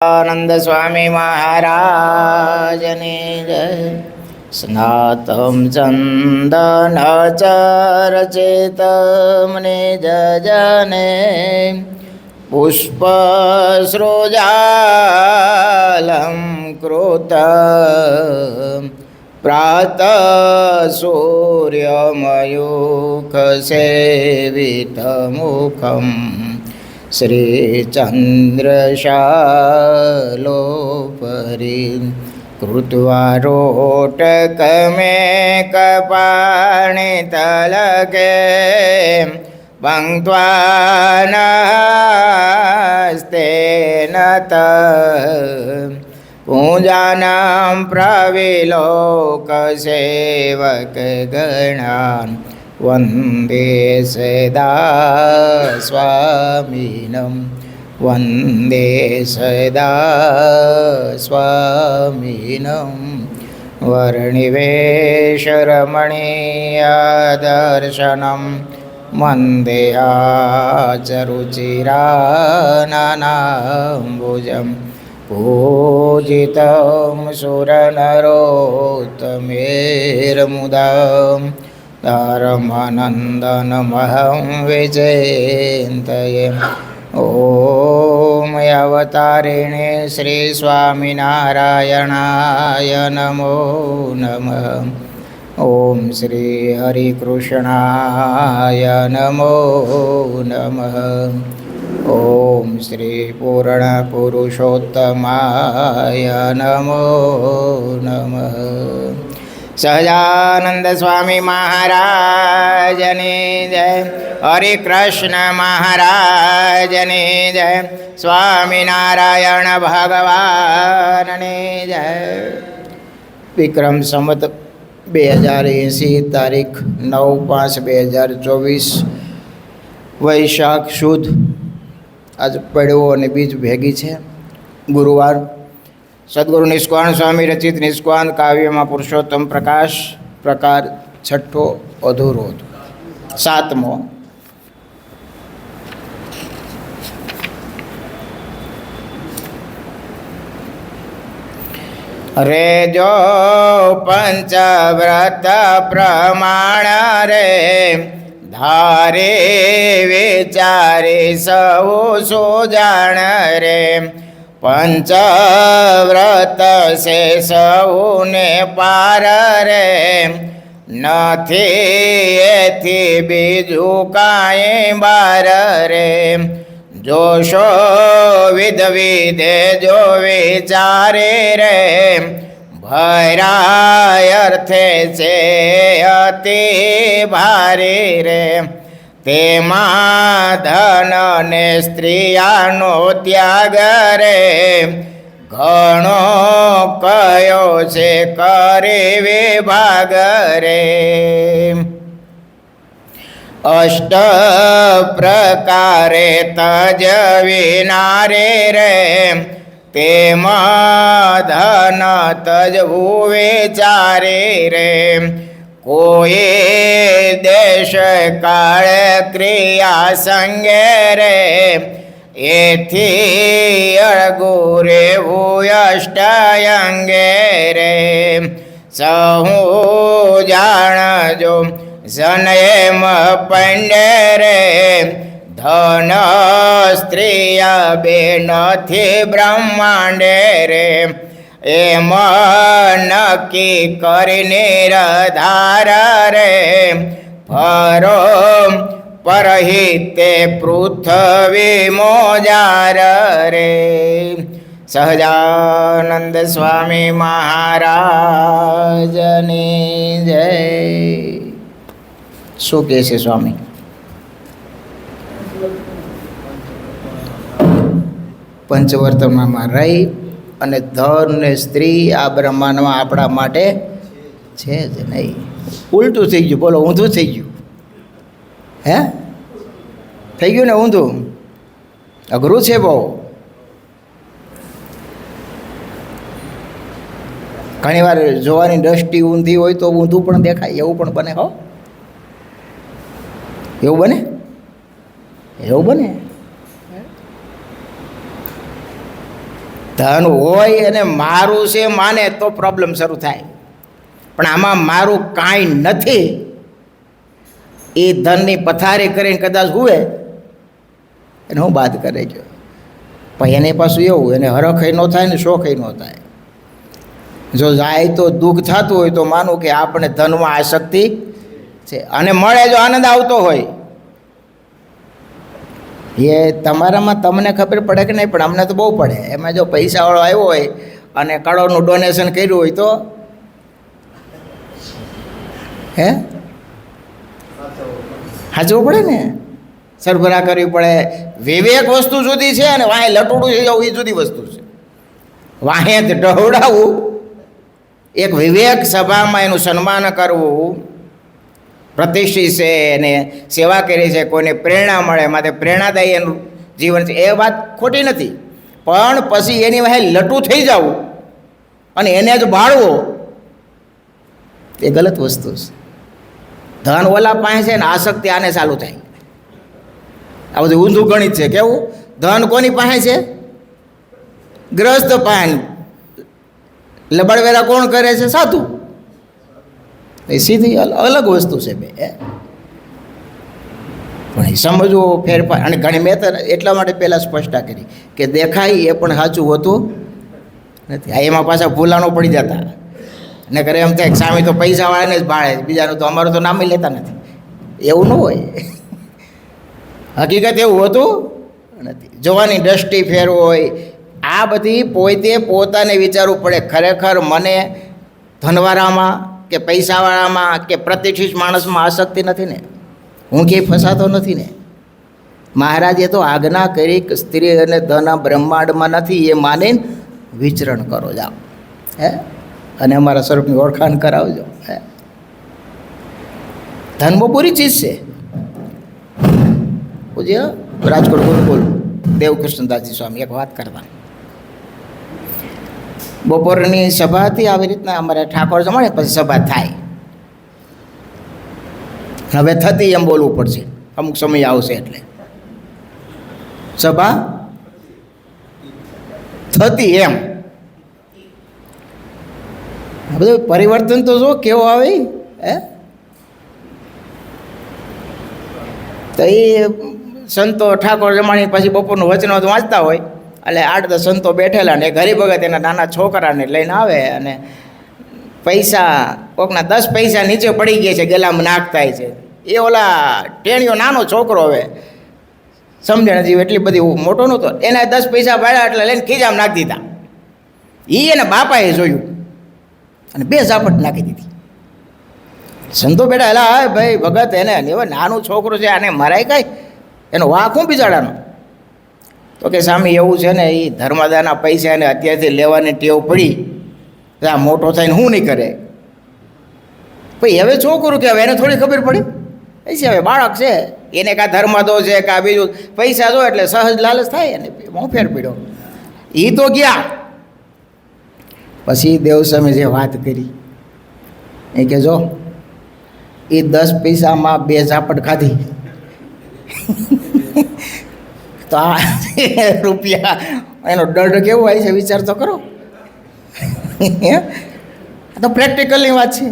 आनंद स्वामी महाराज ने जय। स्नातं चंदन चरचित मुनि जने पुष्प सृजालं कृत प्रातः सूर्यमयूख सेवित मुखम् श्रीचन्द्रशालोपरि कृत्वा रोटकमेकपाणितलके पङ्क्त्वा नस्तेन पूजानां प्रविलोकसेवकगणान् वन्दे सदा स्वामिनं वन्दे सदा स्वामिनं वर्णिवेशरमणीयदर्शनं मन्देयाचरुचिराननाम्बुजं पूजितं सुरनरोत्तमेर्मुदाम् धर्मानन्दनमहं विचिन्तये। ॐ अवतारिणे श्रीस्वामिनारायणाय नमो नमः। ॐ श्रीहरिकृष्णाय नमो नमः। ॐ श्रीपूर्णपुरुषोत्तमाय नमो नमः। सहजानंद स्वामी महाराज ने जय। हरे कृष्ण महाराज ने जय। स्वामीनारायण भगवान ने जय। विक्रम संवत 2080 तारीख 9/5/2024 वैशाख सुद आज પડવો અને બીજ ભેગી છે ગુરુવાર। सद्गुरु निष्कान स्वामी रचित निष्कान काव्य में पुरुषोत्तम प्रकाश प्रकार छठो अधूरो 7मो। रे जो पंचव्रत प्रमाण रे धारे विचारे सौ सो जान रे पंचव्रत से सौने पार रे नथी एथी बीजू काई बार रे जोशो विध विधे जो विचारे रे भराय अर्थे से अति भारी रे तेमा धन ने स्त्रियानो त्याग रे घणो कयो से करे विभाग रे अष्ट प्रकारे तजविनारे रे तेमा धन तजवु विचारे रे कोई देश काल क्रिया संगे रे एथी अळगुरे अष्टायंगे रे सहु जाणजो जनेम पंडे रे धन स्त्रिया बेनथी ब्रह्मांडे रे एम नक्की करी निरधार रे फरो परहिते पृथ्वी मोजार रे। सहजानंद स्वामी महाराज ने जय। शू कहे छे स्वामी? पंचवर्तमाનમાં રહી અને ધન ને સ્ત્રી આ બ્રહ્માંડમાં આપણા માટે છે જ નહીં। ઉલટું થઈ ગયું, બોલો ઊંધું થઈ ગયું। હે થઈ ગયું ને ઊંધું? અઘરું છે બહુ। ઘણીવાર જોવાની દ્રષ્ટિ ઊંધી હોય તો ઊંધું પણ દેખાય, એવું પણ બને। હો એવું બને, એવું બને। ધન હોય અને મારું છે માને તો પ્રોબ્લેમ શરૂ થાય, પણ આમાં મારું કાંઈ નથી. એ ધનની પથારી કરીને કદાચ હુએ એને હું બાદ કરે ગયો, પણ એને પાછું એવું એને હરખય ન થાય ને શોખય ન થાય. જો જાય તો દુઃખ થતું હોય તો માનું કે આપણે ધનમાં આસક્તિ છે, અને મળે જો આનંદ આવતો હોય. એ તમારામાં તમને ખબર પડે કે નહીં, પણ અમને તો બહુ પડે. એમાં જો પૈસાવાળો આવ્યો હોય અને કરોડનું ડોનેશન કર્યું હોય તો હે સાચવું પડે ને, સરભરા કરવી પડે. વિવેક વસ્તુ જુદી છે અને વાંહે લટોડું થઈ જવું એ જુદી વસ્તુ છે. વાંહે ઢવડાવવું એક વિવેક, સભામાં એનું સન્માન કરવું, પ્રતિષ્ઠિત છે એને સેવા કરી છે, કોઈને પ્રેરણા મળે માટે પ્રેરણાદાયી એનું જીવન છે, એ વાત ખોટી નથી. પણ પછી એની વાંહે લટું થઈ જવું અને એને જ ભાળવો એ ગલત વસ્તુ છે. ધન ઓલા પાસે છે ને આસક્તિ આને ચાલુ થાય. આ બધું ઊંધું ગણિત છે. કેવું? ધન કોની પાસે છે? ગ્રસ્ત પાસે. લબડવેરા કોણ કરે છે? સાધુ. એ સીધી અલગ વસ્તુ છે બે. પણ એ સમજવું ફેરફાર. અને ઘણી મેં તો એટલા માટે પહેલાં સ્પષ્ટતા કરી કે દેખાય એ પણ સાચું હોતું નથી. આ એમાં પાછા ભૂલાનો પડી જતા ને કરે એમ થાય સામે તો પૈસાવાળાને જ ભાળે, બીજાનું તો અમારું તો નામ લેતા નથી. એવું ન હોય. હકીકત એવું હોતું નથી. જોવાની દ્રષ્ટિ ફેર હોય. આ બધી પોતે પોતાને વિચારવું પડે, ખરેખર મને ધનવાળામાં કે પૈસાવાળામાં કે પ્રતિષ્ઠિત માણસમાં આસક્તિ નથી ને, હું ક્યાંય ફસાતો નથી ને. મહારાજે તો આજ્ઞા કરી કે સ્ત્રી અને ધન બ્રહ્માંડમાં નથી એ માનીને વિચરણ કરો જાઓ, હે, અને અમારા સ્વરૂપની ઓળખાણ કરાવજો. હે, ધન બહુ પૂરી ચીજ છે. પૂજ્ય રાજકોટ ગુરુકુલ દેવકૃષ્ણદાસજી સ્વામી એક વાત કરતા, બપોરની સભા હતી, આવી રીતના અમારે ઠાકોર જમાડે પછી સભા થાય. હવે થતી એમ બોલવું પડશે, અમુક સમય આવશે એટલે સભા થતી એમ. બધું પરિવર્તન તો જો કેવો આવે. હે, તો એ સંતો ઠાકોર જમાણી પછી બપોરનું વચનો વાંચતા હોય એટલે 8-10 સંતો બેઠેલા ને ગરીબ ભગત એના નાના છોકરાને લઈને આવે અને પૈસા કોકના 10 પૈસા નીચે પડી ગયા છે, ગલામાં નાખતા છે. એ ઓલા ટેણીઓ નાનો છોકરો હવે સમજણ જીવ એટલી બધી મોટો નહોતો, એના 10 પૈસા પાડ્યા એટલે લઈને ખીજામાં નાખી દીધા. એ એના બાપાએ જોયું અને 2 ઝાપટ નાખી દીધી. સંતો બેઠા એલા હા ભાઈ ભગત એને હવે નાનું છોકરું છે આને મરાય કાંઈ, એનો વાંક હું બિચારાનો. તો કે સ્વામી એવું છે ને એ ધર્માદાના પૈસા એને અત્યારથી લેવાની ટેવ પડી, આ મોટો થઈને હું નહીં કરે. ભાઈ હવે છોકરું કે હવે એને થોડી ખબર પડી છે, હવે બાળક છે એને કાં ધર્માદો છે કાં બીજું પૈસા જો એટલે સહજ લાલચ થાય અને હું ફેર પડ્યો. એ તો ગયા પછી દેવસ્વામી જે વાત કરી એ કે જો એ 10 પૈસામાં 2 ઝાપટ ખાધી તો આ રૂપિયા એનો દંડ કેવો હોય છે વિચાર તો કરો. તો પ્રેક્ટિકલની વાત છે.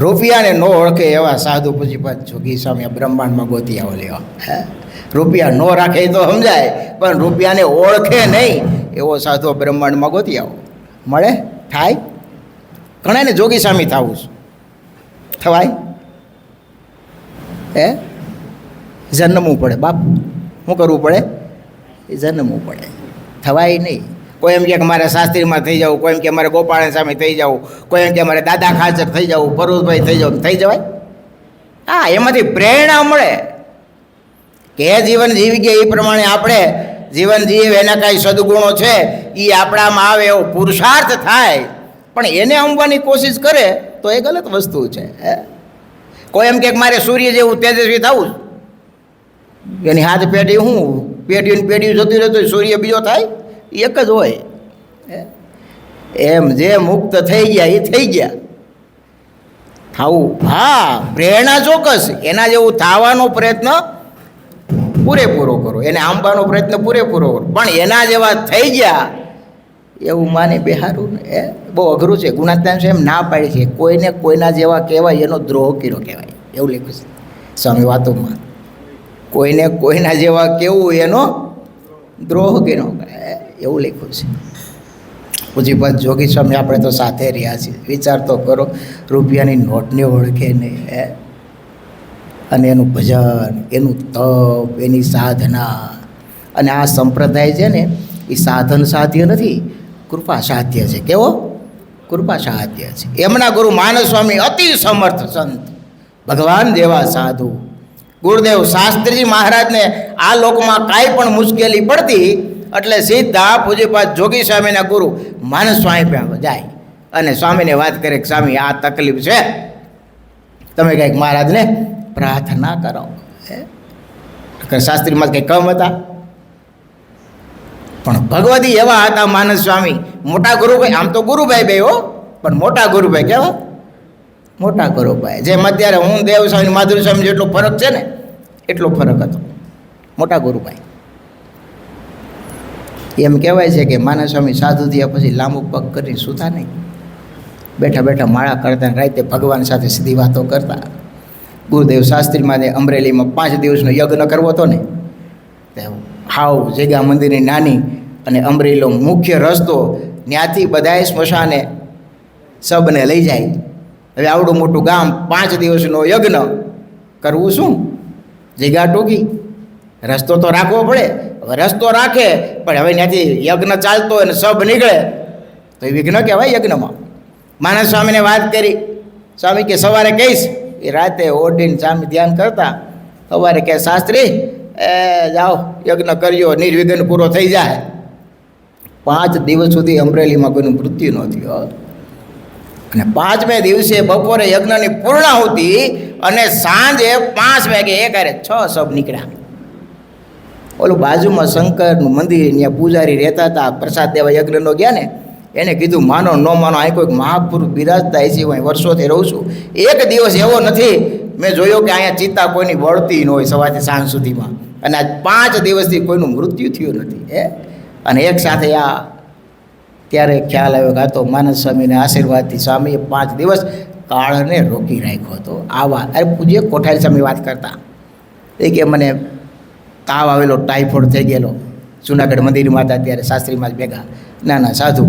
રૂપિયાને ન ઓળખે એવા સાધુ પછી જોગી સ્વામી બ્રહ્માંડમાં ગોતી આવો લેવા. રૂપિયા ન રાખે તો સમજાય, પણ રૂપિયાને ઓળખે નહીં એવો સાધુ બ્રહ્માંડમાં ગોતી આવો. મળે થાય ઘણાને જોગી સ્વામી થવું થવાય. હે, જન્મવું પડે બાપ, શું કરવું પડે? એ જન્મવું પડે, થવાય નહીં. કોઈ એમ કે મારે શાસ્ત્રીમાં થઈ જવું, કોઈ એમ કે મારે ગોપાળન સામે થઈ જવું, કોઈ એમ કે મારે દાદા ખાચર થઈ જવું, પરોશભાઈ થઈ જવું, થઈ જવાય? હા, એમાંથી પ્રેરણા મળે કે જીવન જીવી ગયા એ પ્રમાણે આપણે જીવન જીવ, એના કાંઈ સદગુણો છે એ આપણામાં આવે એવો પુરુષાર્થ થાય. પણ એને અંબાની કોશિશ કરે તો એ ગલત વસ્તુ છે. કોઈ એમ કે મારે સૂર્ય જેવું તેજસ્વી થવું, એની હાથ પેઢી હું પેઢીને પેઢી જતી રહેતું સૂર્ય બીજો થાય? એક જ હોય. એમ જે મુક્ત થઈ ગયા એ થઈ ગયા. થવું હા પ્રેરણા ચોક્કસ, એના જેવું થવાનો પ્રયત્ન પૂરેપૂરો કરો, એને આંબાનો પ્રયત્ન પૂરેપૂરો કરો, પણ એના જેવા થઈ ગયા એવું માને બેહારું ને એ બહુ અઘરું છે. ગુણાત્યાન એમ ના પાડી છે, કોઈને કોઈના જેવા કહેવાય એનો દ્રોહ કર્યો કહેવાય, એવું લખ્યું છે સ્વામી વાતોમાં. કોઈને કોઈના જેવા કેવું એનો દ્રોહ કર્યો એવું લખ્યું છે. પૂજીપાદ જોગી સ્વામી આપણે તો સાથે રહ્યા છીએ, વિચાર તો કરો, રૂપિયાની નોટને ઓળખે નહીં અને એનું ભજન, એનું તપ, એની સાધના. અને આ સંપ્રદાય છે ને એ સાધન સાધ્ય નથી, કૃપા સાધ્ય છે. કેવો? કૃપા સાધ્ય છે. એમના ગુરુ માનસ સ્વામી અતિ સમર્થ સંત, ભગવાન જેવા સાધુ. ગુરુદેવ શાસ્ત્રીજી મહારાજને આ લોકમાં કાંઈ પણ મુશ્કેલી પડતી એટલે સીધા પૂજ્યપાદ જોગી સ્વામીના ગુરુ માનસ સ્વામી પાસે જાય અને સ્વામીને વાત કરે કે સ્વામી આ તકલીફ છે, તમે કંઈક મહારાજને પ્રાર્થના કરો. શાસ્ત્રીમાં કંઈ કમ હતા પણ ભગવતી એવા હતા માનસ સ્વામી, મોટા ગુરુભાઈ. આમ તો ગુરુભાઈ બે હો, પણ મોટા ગુરુભાઈ કેવા? મોટા ગુરુભાઈ. જેમ અત્યારે હું દેવ સ્વામી માધુરી સ્વામી જેટલો ફરક છે ને એટલો ફરક હતો, મોટા ગુરુભાઈ. એમ કહેવાય છે કે માનસ સ્વામી સાધુ થયા પછી લાંબુ પગ કરીને સૂતા નહીં, બેઠા બેઠા માળા કરતા, રાતે ભગવાન સાથે સીધી વાતો કરતા. ગુરુદેવ શાસ્ત્રીમાં અમરેલીમાં 5 દિવસનો યજ્ઞ કરવો હતો ને, હાવ જગ્યા મંદિરની નાની અને અમરેલીનો મુખ્ય રસ્તો, ત્યાંથી બધાએ સ્મશાને સબને લઈ જાય. હવે આવડું મોટું ગામ, 5 દિવસનો યજ્ઞ કરવું શું? જગ્યા ટૂંકી, રસ્તો તો રાખવો પડે. હવે રસ્તો રાખે પણ હવે ત્યાંથી યજ્ઞ ચાલતો હોય ને સબ નીકળે તો એ વિઘ્ન કહેવાય યજ્ઞમાં. માનસ સ્વામીને વાત કરી, સ્વામી કે સવારે કહીશ. એ રાતે ઓઢીને સ્વામી ધ્યાન કરતા, સવારે કહે શાસ્ત્રી જાઓ યજ્ઞ કર્યો, નિર્વિઘ્ન પૂરો થઈ જાય. 5 દિવસ સુધી અમરેલીમાં કોઈનું મૃત્યુ ન થયું. અને 5મે દિવસે બપોરે યજ્ઞની પૂર્ણાહુતિ અને સાંજે 5 વાગે એકારે 6 સબ નીકળ્યા. ઓલું બાજુમાં શંકરનું મંદિર, ત્યાં પૂજારી રહેતા હતા, પ્રસાદ દેવા યજ્ઞનો ગયા ને, એને કીધું માનો ન માનો અહીં કોઈક મહાપુરુષ બિરાજતા છે, હું વર્ષોથી રહું છું, એક દિવસ એવો નથી મેં જોયો કે અહીંયા ચિત્તા કોઈની વળતી ન હોય સવારથી સાંજ સુધીમાં. અને આજ 5 દિવસથી કોઈનું મૃત્યુ થયું નથી. અને એક સાથે આ ત્યારે ખ્યાલ આવ્યો કે આ તો માનસ સ્વામીના આશીર્વાદથી સ્વામીએ 5 દિવસ કાળને રોકી રાખ્યો હતો. આવા અરે પૂજ્ય કોઠારી સ્વામી વાત કરતા એ કે મને તાવ આવેલો, ટાઈફોઇડ થઈ ગયેલો, જુનાગઢ મંદિરમાં હતા ત્યારે શાસ્ત્રીમાં જ ભેગા. ના સાધુ,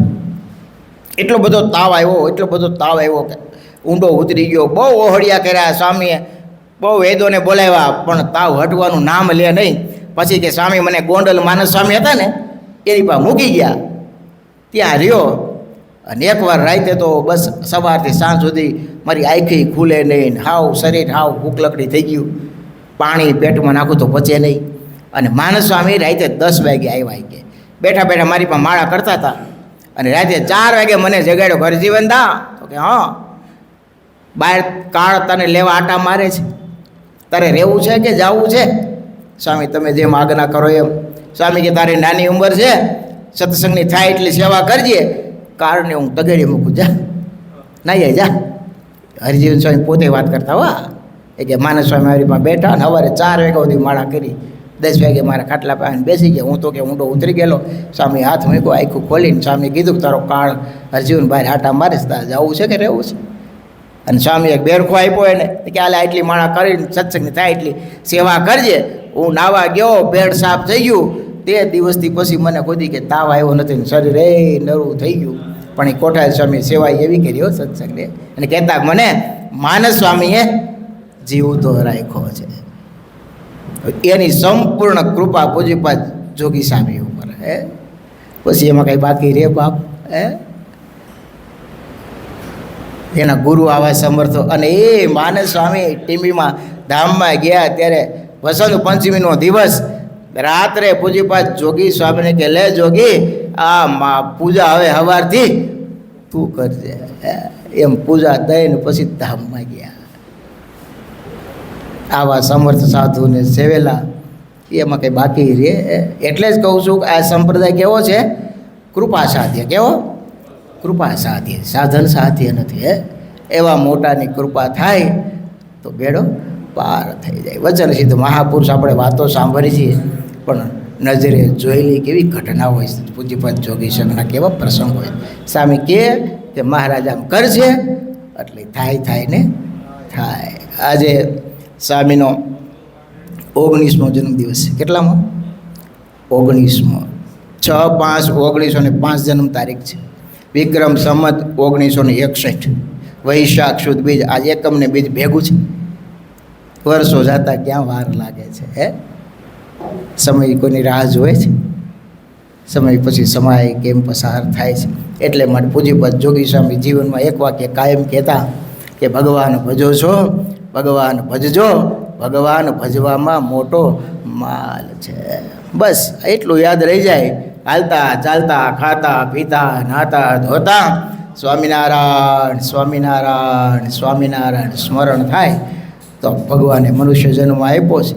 એટલો બધો તાવ આવ્યો કે ઊંડો ઉતરી ગયો, બહુ ઓહળિયા કર્યા સ્વામીએ, બહુ વેદોને બોલાવ્યા પણ તાવ હટવાનું નામ લે નહીં. પછી કે સ્વામી મને ગોંડલ માનસ સ્વામી હતા ને એની પાસે મૂકી ગયા, ત્યાં રહ્યો. અને એકવાર રાતે તો બસ સવારથી સાંજ સુધી મારી આંખી ખુલે નહીં, હાવ શરીર હાવ ભૂખ લકડી થઈ ગયું, પાણી પેટમાં નાખું તો પચે નહીં. અને માનસ સ્વામી રાતે 10 વાગે આવ્યા કે બેઠા બેઠા મારી પાસે માળા કરતા હતા. અને રાતે 4 વાગે મને જગાડ્યો, ઘર જીવન દા. તો કે હા, બહાર કાળ તને લેવા આટા મારે છે, તારે રહેવું છે કે જવું છે? સ્વામી તમે જેમ આજ્ઞા કરો એમ. સ્વામી કે તારી નાની ઉંમર છે, સત્સંગની થાય એટલી સેવા કરજે, કાળને હું તગડી મૂકું, જા નહીં જા. હરિજીવન સ્વામી પોતે વાત કરતા હો એ કે માનસ સ્વામી મારી પાસે બેઠા અને સવારે 4 વાગ્યા સુધી માળા કરી, 10 વાગે મારા ખાટલા પાસે બેસી ગયા. હું તો કે ઊંડો ઉતરી ગયેલો. સ્વામી હાથ મૂક્યો, આખું ખોલીને સ્વામી કીધું કે તારો કાળ હરજીવન બહાર આટા મારે છે, તારે જવું છે કે રહેવું છે? અને સ્વામી એક બેરખો આપ્યો એને કે આલે આટલી માળા કરીને સત્સંગની થાય એટલી સેવા કરજે. હું નાવા ગયો, પેટ સાફ થઈ ગયું. તે દિવસથી પછી મને કોઈ કે તાવ આવ્યો નથી, શરીર નરું થઈ ગયું. પણ એ કોઠારી સ્વામી સેવા એવી કરી હો સત્સંગને. અને કહેતા મને માનસ સ્વામીએ જીવતો રાખ્યો છે. એની સંપૂર્ણ કૃપા પૂજ્યપાદ જોગી સ્વામી ઉપર. પછી એમાં કંઈ બાકી રે બાપ? એના ગુરુ આવા સમર્થો. અને એ માનસ સ્વામી ટીંબીમાં ધામમાં ગયા ત્યારે વસંત પંચમીનો દિવસ રાત્રે પૂજ્યપાદ જોગી સ્વામીને કે લે જોગી આ પૂજા હવે સવારથી તું કરજે. એમ પૂજા દઈને પછી ધામમાં ગયા. આવા સમર્થ સાધુને સેવેલા, એમાં કંઈ બાકી રે? એટલે જ કહું છું કે આ સંપ્રદાય કેવો છે? કૃપા સાધ્ય. કેવો? કૃપા સાધ્ય, સાધન સાધ્ય નથી. એવા મોટાની કૃપા થાય તો બેડો પાર થઈ જાય. વચન સિદ્ધ મહાપુરુષ આપણે વાતો સાંભળી છીએ, પણ નજરે જોયેલી કેવી ઘટના હોય છે, પૂજ્યપાદ જોગી સંઘના કેવા પ્રસંગ હોય. સામે કે મહારાજ આમ કરશે એટલે થાય ને થાય. આજે સ્વામીનો 19મો જન્મદિવસ છે. કેટલામો? 19મો. 6/5/1905 જન્મ તારીખ છે. વિક્રમ સંમત 1961. વૈશાખ સુદ બીજ. આજ એકમ ને બીજ ભેગું છે. વર્ષો જતા ક્યાં વાર લાગે છે હે? સમય કોઈની રાહ જોવે છે? સમય પછી સમય કેમ પસાર થાય છે. એટલે માટે પૂજ્યપાદ જોગી સ્વામી જીવનમાં એક વાક્ય કાયમ કહેતા કે ભગવાન ભજો છો, ભગવાન ભજજો, ભગવાન ભજવામાં મોટો માલ છે. બસ એટલું યાદ રહી જાય. હાલતા ચાલતા ખાતા પીતા નાતા ધોતા સ્વામિનારાયણ સ્વામિનારાયણ સ્વામિનારાયણ સ્મરણ થાય તો ભગવાને મનુષ્ય જન્મ આપ્યો છે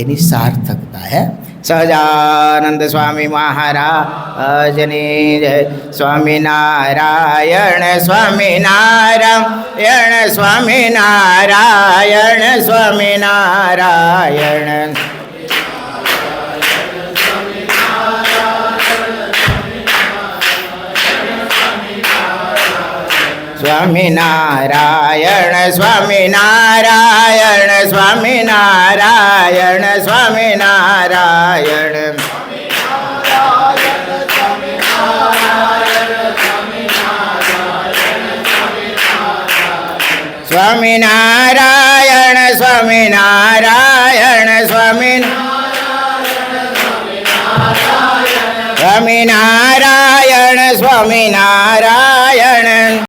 એની સાર્થકતા હે. સહજાનંદ સ્વામી મહારાજની જય. સ્વામિનારાયણ સ્વામિનારાયણ સ્વામિનારાયણ સ્વામિનારાયણ. સ્વામિનારાયણ સ્વામિનારાયણ સ્વામિનારાયણ સ્વામિનારાયણ. સ્વામિનારાયણ સ્વામિનારાયણ સ્વામિનારાયણ સ્વામિનારાયણ.